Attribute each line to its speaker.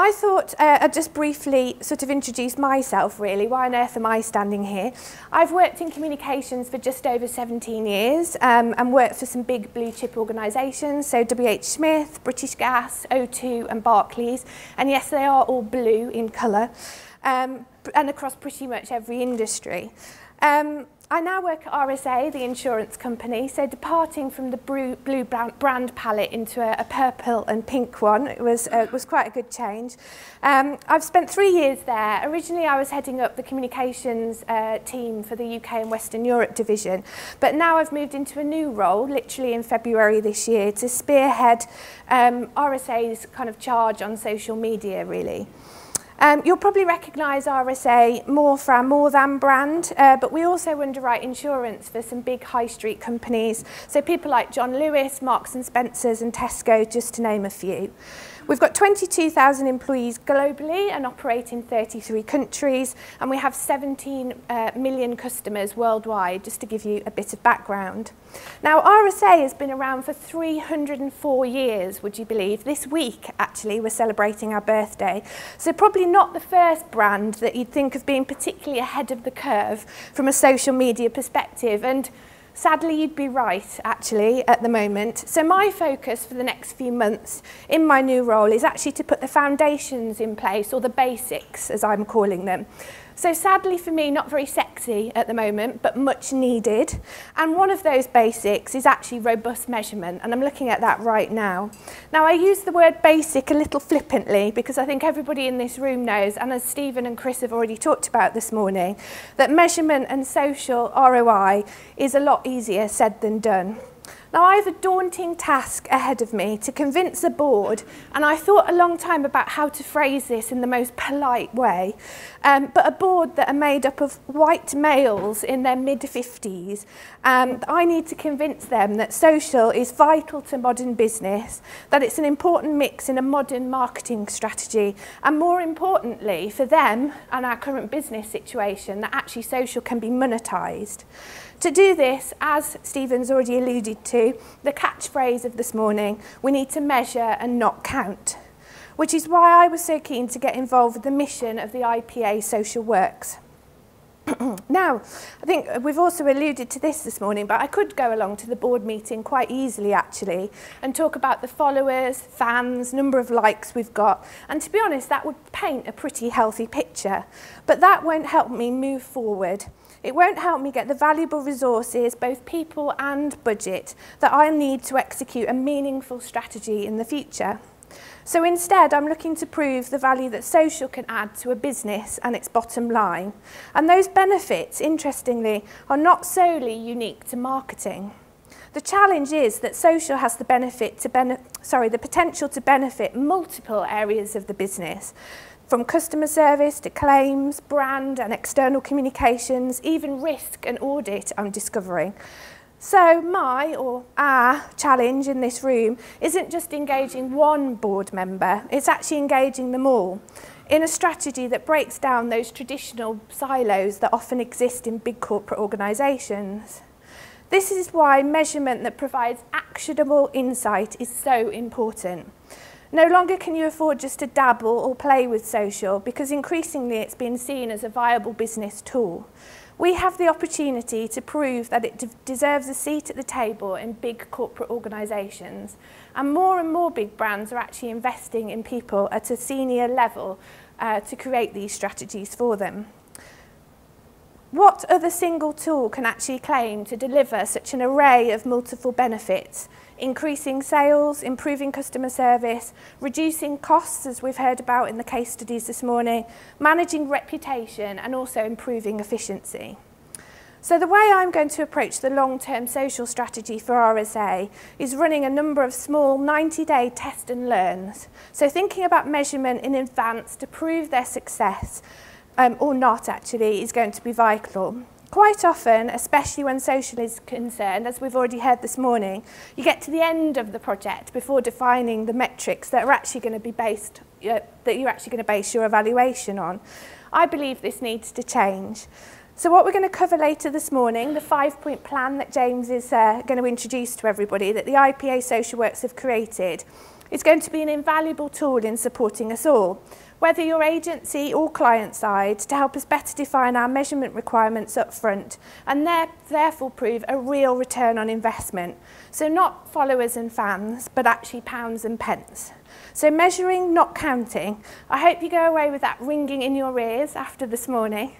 Speaker 1: I thought I'd just briefly sort of introduce myself really. Why on earth am I standing here? I've worked in communications for just over 17 years and worked for some big blue chip organisations, so WH Smith, British Gas, O2 and Barclays. And yes, they are all blue in colour and across pretty much every industry. I now work at RSA, the insurance company, so departing from the blue brand palette into a purple and pink one. It was quite a good change. I've spent 3 years there. Originally I was heading up the communications team for the UK and Western Europe division, but now I've moved into a new role, literally in February this year, to spearhead RSA's kind of charge on social media really. You'll probably recognise RSA more for our More Than brand, but we also underwrite insurance for some big high street companies, so people like John Lewis, Marks and Spencer's and Tesco, just to name a few. We've got 22,000 employees globally and operate in 33 countries, and we have 17 million customers worldwide, just to give you a bit of background. Now, RSA has been around for 304 years, would you believe? This week, actually, we're celebrating our birthday. So probably not the first brand that you'd think of being particularly ahead of the curve from a social media perspective. And sadly, you'd be right, actually, at the moment. So my focus for the next few months in my new role is actually to put the foundations in place, or the basics, as I'm calling them. So sadly for me, not very sexy at the moment, but much needed. And one of those basics is actually robust measurement, and I'm looking at that right now. Now, I use the word basic a little flippantly because I think everybody in this room knows, and as Stephen and Chris have already talked about this morning, that measurement and social ROI is a lot easier said than done. Now, I have a daunting task ahead of me to convince the board, and I thought a long time about how to phrase this in the most polite way, but a board that are made up of white males in their mid-50s, and I need to convince them that social is vital to modern business, that it's an important mix in a modern marketing strategy, and more importantly for them and our current business situation, that actually social can be monetised. To do this, as Stephen's already alluded to, the catchphrase of this morning, we need to measure and not count, which is why I was so keen to get involved with the mission of the IPA Social Works. Now, I think we've also alluded to this morning, but I could go along to the board meeting quite easily actually and talk about the followers, fans, number of likes we've got, and to be honest, that would paint a pretty healthy picture, but that won't help me move forward. It won't help me get the valuable resources, both people and budget, that I need to execute a meaningful strategy in the future. So instead, I'm looking to prove the value that social can add to a business and its bottom line. And those benefits, interestingly, are not solely unique to marketing. The challenge is that social has the potential to benefit multiple areas of the business, from customer service to claims, brand and external communications, even risk and audit, I'm discovering. So my, or our, challenge in this room isn't just engaging one board member, it's actually engaging them all in a strategy that breaks down those traditional silos that often exist in big corporate organisations. This is why measurement that provides actionable insight is so important. No longer can you afford just to dabble or play with social, because increasingly it's been seen as a viable business tool. We have the opportunity to prove that it deserves a seat at the table in big corporate organisations, and more big brands are actually investing in people at a senior level to create these strategies for them. What other single tool can actually claim to deliver such an array of multiple benefits? Increasing sales, improving customer service, reducing costs, as we've heard about in the case studies this morning, managing reputation, and also improving efficiency. So the way I'm going to approach the long-term social strategy for RSA is running a number of small 90-day test and learns. So thinking about measurement in advance to prove their success, or not actually, is going to be vital. Quite often, especially when social is concerned, as we've already heard this morning, you get to the end of the project before defining the metrics that are actually going to be based, that you're actually going to base your evaluation on. I believe this needs to change. So what we're going to cover later this morning, the 5-point plan that James is going to introduce to everybody, that the IPA Social Works have created, is going to be an invaluable tool in supporting us all, whether you're agency or client side, to help us better define our measurement requirements up front and therefore prove a real return on investment. So not followers and fans, but actually pounds and pence. So measuring, not counting. I hope you go away with that ringing in your ears after this morning.